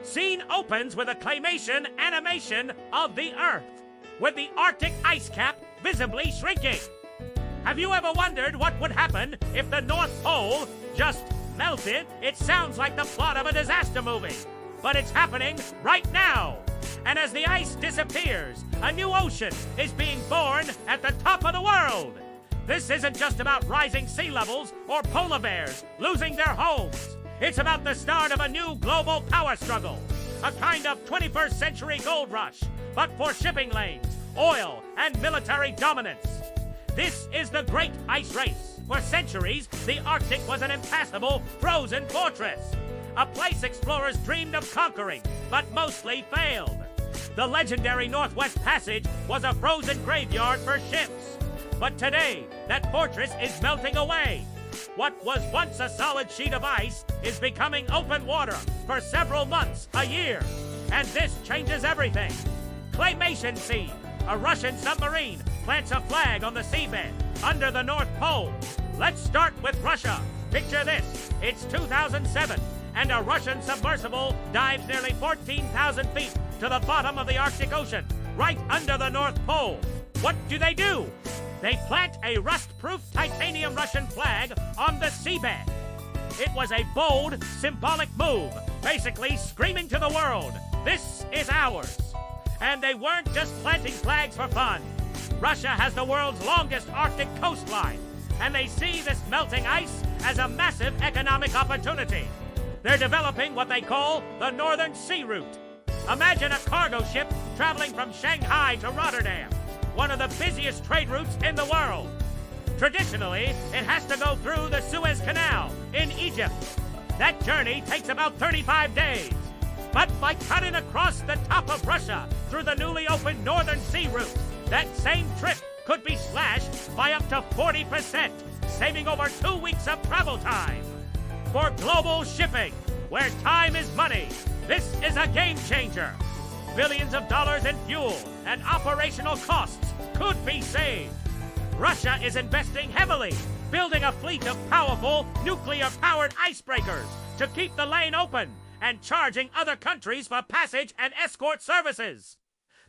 Scene opens with a claymation animation of the Earth, with the Arctic ice cap visibly shrinking. Have you ever wondered what would happen if the North Pole just melted? It sounds like the plot of a disaster movie, but it's happening right now. And as the ice disappears, a new ocean is being born at the top of the world. This isn't just about rising sea levels or polar bears losing their homes. It's about the start of a new global power struggle, a kind of 21st century gold rush, but for shipping lanes, oil, and military dominance. This is the Great Ice Race. For centuries, the Arctic was an impassable, frozen fortress, a place explorers dreamed of conquering, but mostly failed. The legendary Northwest Passage was a frozen graveyard for ships. But today, that fortress is melting away. What was once a solid sheet of ice is becoming open water for several months, a year. And this changes everything. Claymation scene. A Russian submarine plants a flag on the seabed under the North Pole. Let's start with Russia. Picture this. It's 2007, and a Russian submersible dives nearly 14,000 feet to the bottom of the Arctic Ocean, right under the North Pole. What do? They plant a rust-proof titanium Russian flag on the seabed. It was a bold, symbolic move, basically screaming to the world, this is ours. And they weren't just planting flags for fun. Russia has the world's longest Arctic coastline, and they see this melting ice as a massive economic opportunity. They're developing what they call the Northern Sea Route. Imagine a cargo ship traveling from Shanghai to Rotterdam, one of the busiest trade routes in the world. Traditionally, it has to go through the Suez Canal in Egypt. That journey takes about 35 days. But by cutting across the top of Russia through the newly opened Northern Sea Route, that same trip could be slashed by up to 40%, saving over 2 weeks of travel time. For global shipping, where time is money, this is a game changer. Billions of dollars in fuel and operational costs could be saved. Russia is investing heavily, building a fleet of powerful nuclear-powered icebreakers to keep the lane open and charging other countries for passage and escort services.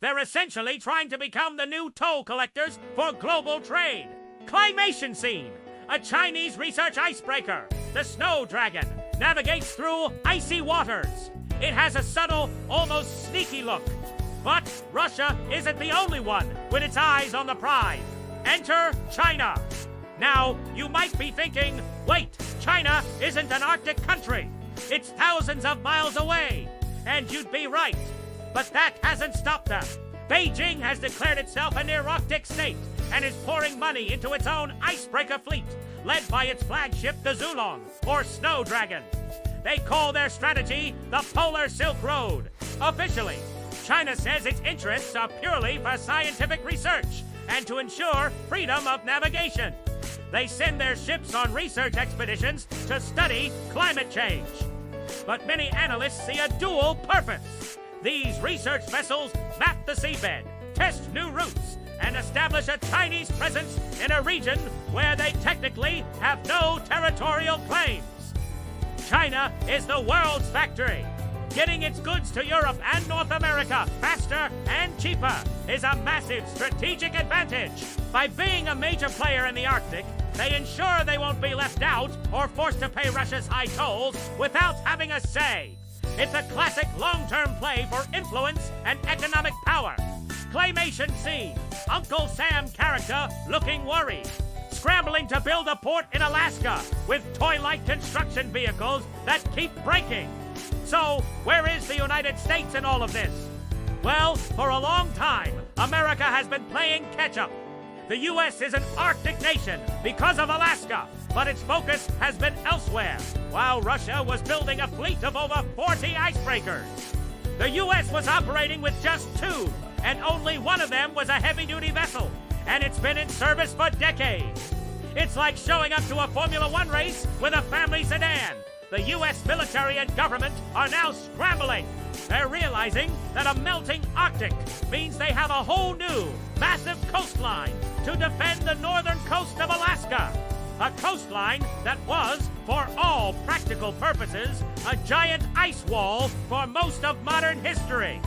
They're essentially trying to become the new toll collectors for global trade. Claymation scene. A Chinese research icebreaker, the Snow Dragon, navigates through icy waters. It has a subtle, almost sneaky look. But Russia isn't the only one with its eyes on the prize. Enter China. Now, you might be thinking, wait, China isn't an Arctic country. It's thousands of miles away. And you'd be right. But that hasn't stopped them. Beijing has declared itself a near-Arctic state and is pouring money into its own icebreaker fleet, led by its flagship, the Zulong, or Snow Dragon. They call their strategy the Polar Silk Road. Officially, China says its interests are purely for scientific research and to ensure freedom of navigation. They send their ships on research expeditions to study climate change. But many analysts see a dual purpose. These research vessels map the seabed, test new routes, and establish a Chinese presence in a region where they technically have no territorial claims. China is the world's factory. Getting its goods to Europe and North America faster and cheaper is a massive strategic advantage. By being a major player in the Arctic, they ensure they won't be left out or forced to pay Russia's high tolls without having a say. It's a classic long-term play for influence and economic power. Claymation scene. Uncle Sam character looking worried, scrambling to build a port in Alaska with toy-like construction vehicles that keep breaking. So, where is the United States in all of this? Well, for a long time, America has been playing catch-up. The U.S. is an Arctic nation because of Alaska, but its focus has been elsewhere, while Russia was building a fleet of over 40 icebreakers. The U.S. was operating with just 2, and only one of them was a heavy-duty vessel, and it's been in service for decades. It's like showing up to a Formula One race with a family sedan. The U.S. military and government are now scrambling. They're realizing that a melting Arctic means they have a whole new, massive coastline to defend the northern coast of Alaska. a coastline that was, for all practical purposes, a giant ice wall for most of modern history.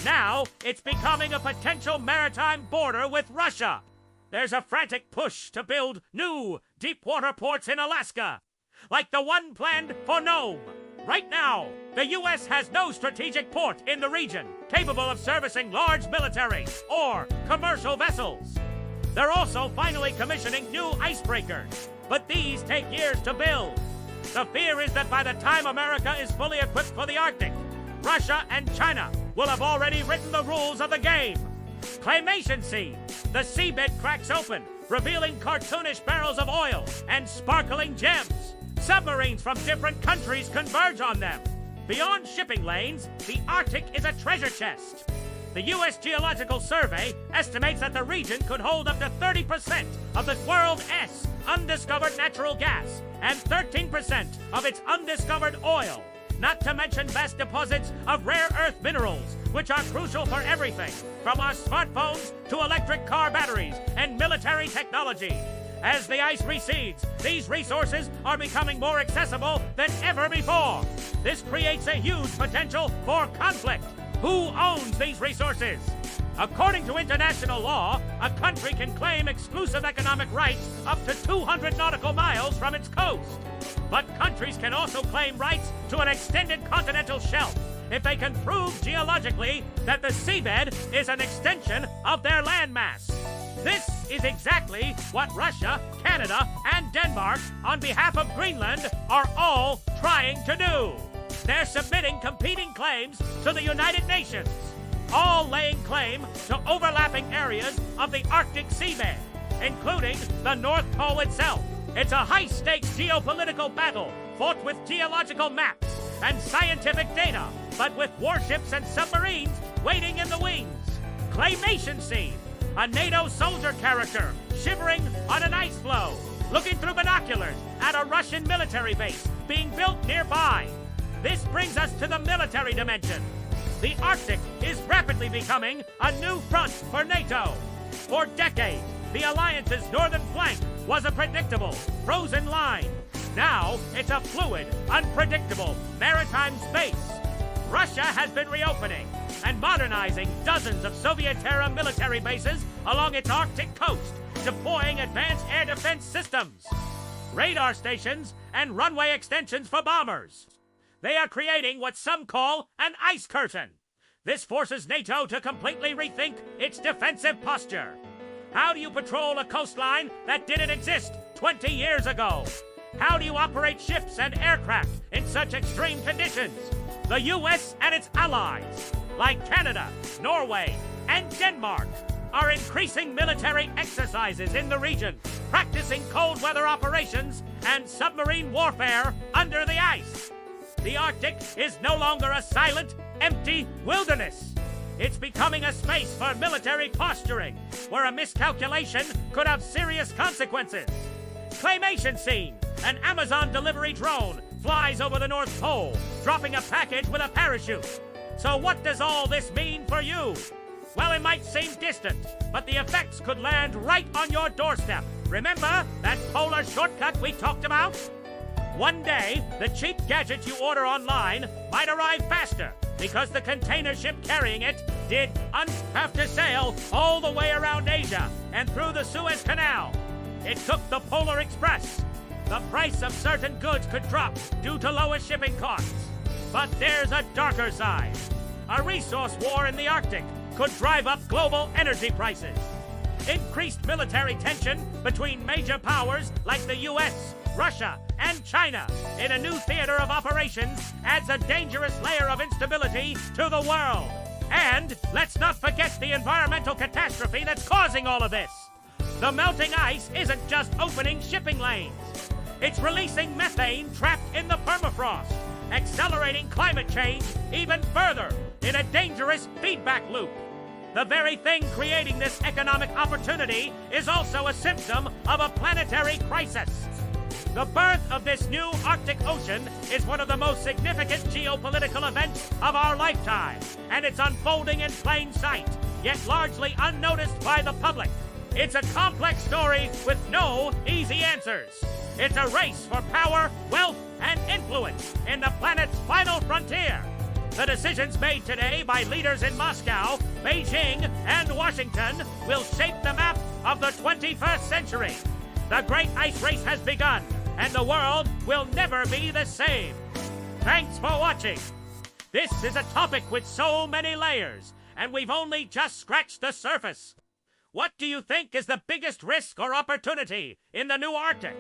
Now, it's becoming a potential maritime border with Russia. There's a frantic push to build new deep-water ports in Alaska, like the one planned for Nome. Right now, the U.S. has no strategic port in the region capable of servicing large military or commercial vessels. They're also finally commissioning new icebreakers, but these take years to build. The fear is that by the time America is fully equipped for the Arctic, Russia and China will have already written the rules of the game. Claymation scene. The seabed cracks open, revealing cartoonish barrels of oil and sparkling gems. Submarines from different countries converge on them. Beyond shipping lanes, the Arctic is a treasure chest. The U.S. Geological Survey estimates that the region could hold up to 30% of the world's undiscovered natural gas and 13% of its undiscovered oil, not to mention vast deposits of rare earth minerals, which are crucial for everything, from our smartphones to electric car batteries and military technology. As the ice recedes, these resources are becoming more accessible than ever before. This creates a huge potential for conflict. Who owns these resources? According to international law, a country can claim exclusive economic rights up to 200 nautical miles from its coast. But countries can also claim rights to an extended continental shelf if they can prove geologically that the seabed is an extension of their landmass. This is exactly what Russia, Canada, and Denmark, on behalf of Greenland, are all trying to do. They're submitting competing claims to the United Nations, all laying claim to overlapping areas of the Arctic seabed, including the North Pole itself. It's a high-stakes geopolitical battle fought with geological maps and scientific data, but with warships and submarines waiting in the wings. Claymation scene. A NATO soldier character shivering on an ice floe, looking through binoculars at a Russian military base being built nearby. This brings us to the military dimension. The Arctic is rapidly becoming a new front for NATO. For decades, the alliance's northern flank was a predictable, frozen line. Now, it's a fluid, unpredictable maritime space. Russia has been reopening and modernizing dozens of Soviet-era military bases along its Arctic coast, deploying advanced air defense systems, radar stations, and runway extensions for bombers. They are creating what some call an ice curtain. This forces NATO to completely rethink its defensive posture. How do you patrol a coastline that didn't exist 20 years ago? How do you operate ships and aircraft in such extreme conditions? The U.S. and its allies, like Canada, Norway, and Denmark, are increasing military exercises in the region, practicing cold weather operations and submarine warfare under the ice. The Arctic is no longer a silent, empty wilderness. It's becoming a space for military posturing, where a miscalculation could have serious consequences. Claymation scene. An Amazon delivery drone flies over the North Pole, dropping a package with a parachute. So what does all this mean for you? Well, it might seem distant, but the effects could land right on your doorstep. Remember that polar shortcut we talked about? One day, the cheap gadgets you order online might arrive faster because the container ship carrying it did have to sail all the way around Asia and through the Suez Canal. It took the Polar Express. The price of certain goods could drop due to lower shipping costs. But there's a darker side. A resource war in the Arctic could drive up global energy prices. Increased military tension between major powers like the U.S., Russia, and China in a new theater of operations adds a dangerous layer of instability to the world. And let's not forget the environmental catastrophe that's causing all of this. The melting ice isn't just opening shipping lanes. It's releasing methane trapped in the permafrost, accelerating climate change even further in a dangerous feedback loop. The very thing creating this economic opportunity is also a symptom of a planetary crisis. The birth of this new Arctic Ocean is one of the most significant geopolitical events of our lifetime, and it's unfolding in plain sight, yet largely unnoticed by the public. It's a complex story with no easy answers. It's a race for power, wealth, and influence in the planet's final frontier. The decisions made today by leaders in Moscow, Beijing, and Washington will shape the map of the 21st century. The great ice race has begun, and the world will never be the same. Thanks for watching. This is a topic with so many layers, and we've only just scratched the surface. What do you think is the biggest risk or opportunity in the new Arctic?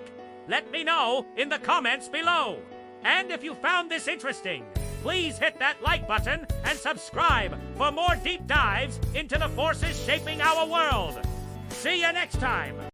Let me know in the comments below. And if you found this interesting, please hit that like button and subscribe for more deep dives into the forces shaping our world. See you next time.